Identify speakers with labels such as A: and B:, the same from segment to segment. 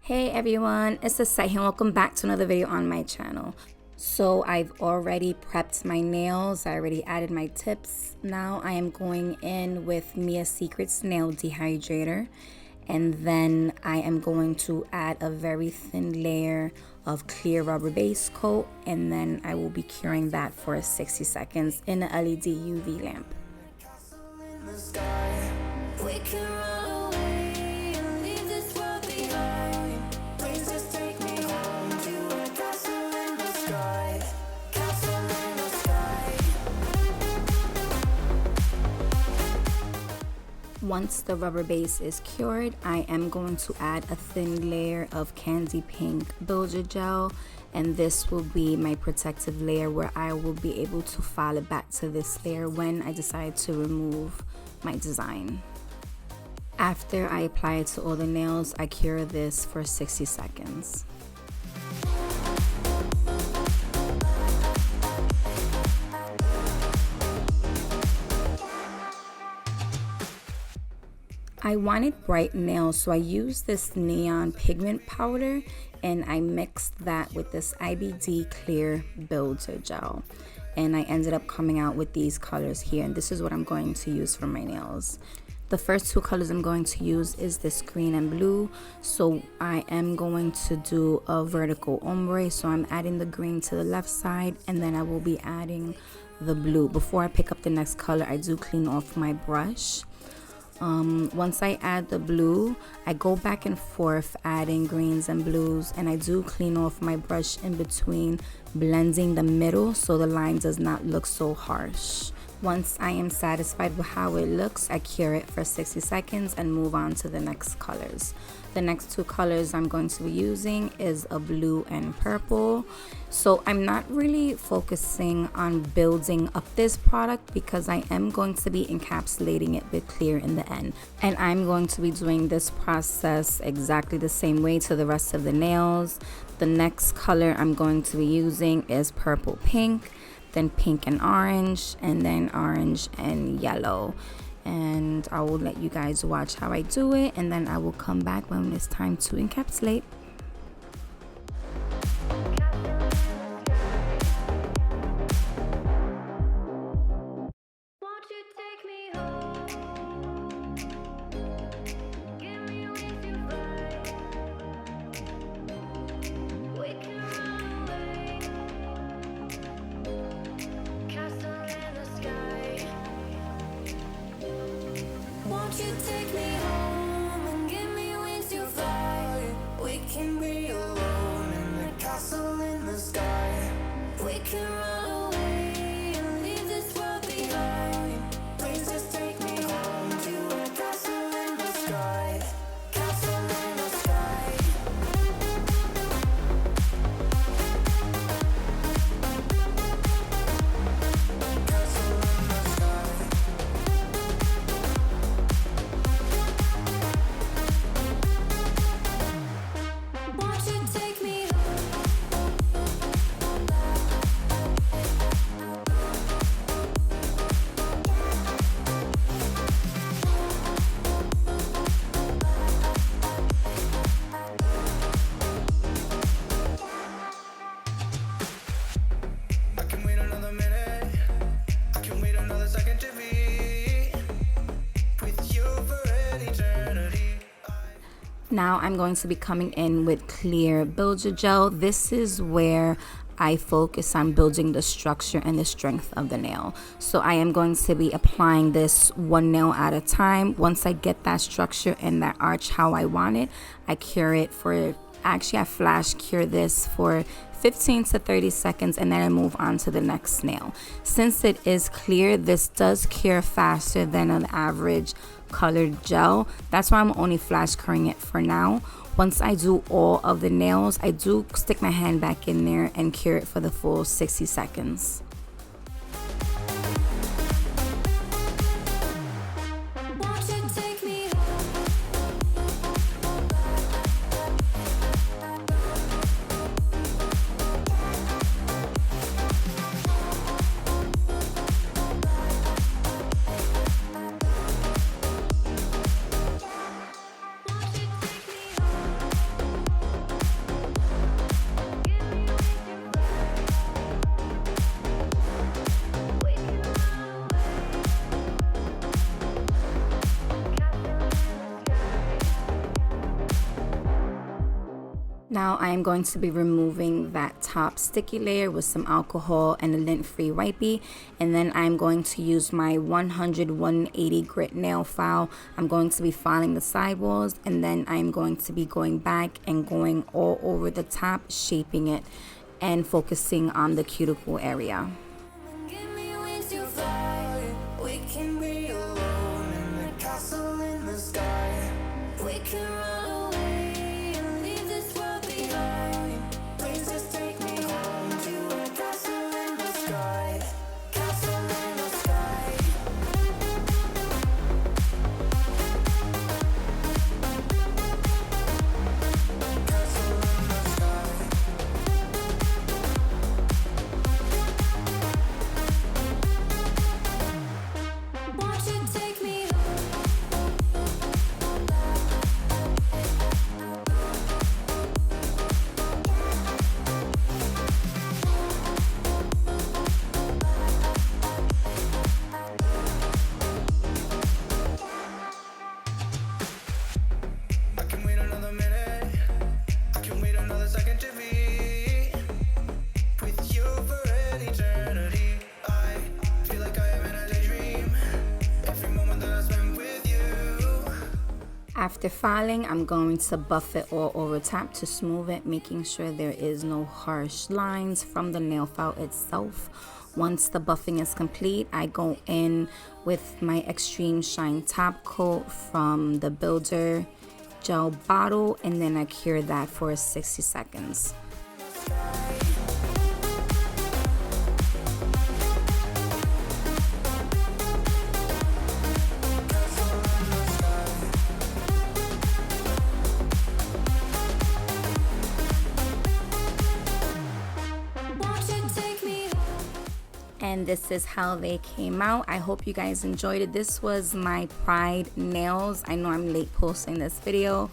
A: Hey everyone, it's Lissette here. Welcome back to another video on my channel. So I've already prepped my nails. I already added my tips. Now I am going in with Mia Secret's nail dehydrator, and then I am going to add a very thin layer of clear rubber base coat, and then I will be curing that for 60 seconds in an LED UV lamp. Once the rubber base is cured, I am going to add a thin layer of candy pink builder gel, and this will be my protective layer where I will be able to file it back to this layer when I decide to remove my design. After I apply it to all the nails, I cure this for 60 seconds. I wanted bright nails, so I used this neon pigment powder and I mixed that with this IBD clear builder gel, and I ended up coming out with these colors here, and this is what I'm going to use for my nails. The first two colors I'm going to use is this green and blue, so I am going to do a vertical ombre. So I'm adding the green to the left side, and then I will be adding the blue. Before I pick up the next color, I do clean off my brush. Once I add the blue, I go back and forth adding greens and blues, and I do clean off my brush in between, blending the middle so the line does not look so harsh. Once I am satisfied with how it looks, I cure it for 60 seconds and move on to the next colors. The next two colors I'm going to be using is a blue and purple. So I'm not really focusing on building up this product because I am going to be encapsulating it with clear in the end. And I'm going to be doing this process exactly the same way to the rest of the nails. The next color I'm going to be using is purple pink, then pink and orange, and then orange and yellow. And I will let you guys watch how I do it, and then I will come back when it's time to encapsulate.
B: Won't you take me home and give me wings to fly? We can be alone in the castle in the sky. We can run away and leave this world behind. Please just take me home to a castle in the sky. Castle in the sky. Castle in the sky. Won't you take me I can wait another minute. I can wait another second to be with you for an eternity.
A: Now I'm going to be coming in with clear builder gel. This is where I focus on building the structure and the strength of the nail. So I am going to be applying this one nail at a time. Once I get that structure and that arch how I want it, I cure it for, actually I flash cure this for 15 to 30 seconds, and then I move on to the next nail. Since it is clear, this does cure faster than an average colored gel. That's why I'm only flash curing it for now. Once I do all of the nails, I do stick my hand back in there and cure it for the full 60 seconds.
B: Won't you take me home?
A: Now I am going to be removing that top sticky layer with some alcohol and a lint-free wipey, and then I'm going to use my 100-180 grit nail file. I'm going to be filing the sidewalls, and then I'm going to be going back and going all over the top, shaping it and focusing on the cuticle area.
B: Give me wings to fly. We can be alone in the castle in the sky. We can run away and leave this world behind. Please just take me home to a castle in the sky. Castle in the sky. Castle in the sky. Won't you take me I can wait another minute. I can wait another second to be with you for an eternity. I feel like I am in a daydream. Every moment that I spend with you.
A: After filing, I'm going to buff it all over top to smooth it, making sure there is no harsh lines from the nail file itself. Once the buffing is complete, I go in with my Extreme Shine top coat from the Builder gel bottle, and then I cure that for 60 seconds.
B: Won't you take me
A: And this is how they came out. I hope you guys enjoyed it. This was my Pride nails. I know I'm late posting this video,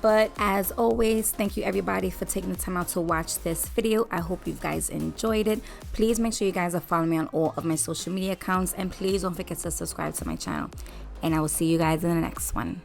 A: but as always, thank you everybody for taking the time out to watch this video. I hope you guys enjoyed it. Please make sure you guys are following me on all of my social media accounts, and please don't forget to subscribe to my channel. And I will see you guys in the next one.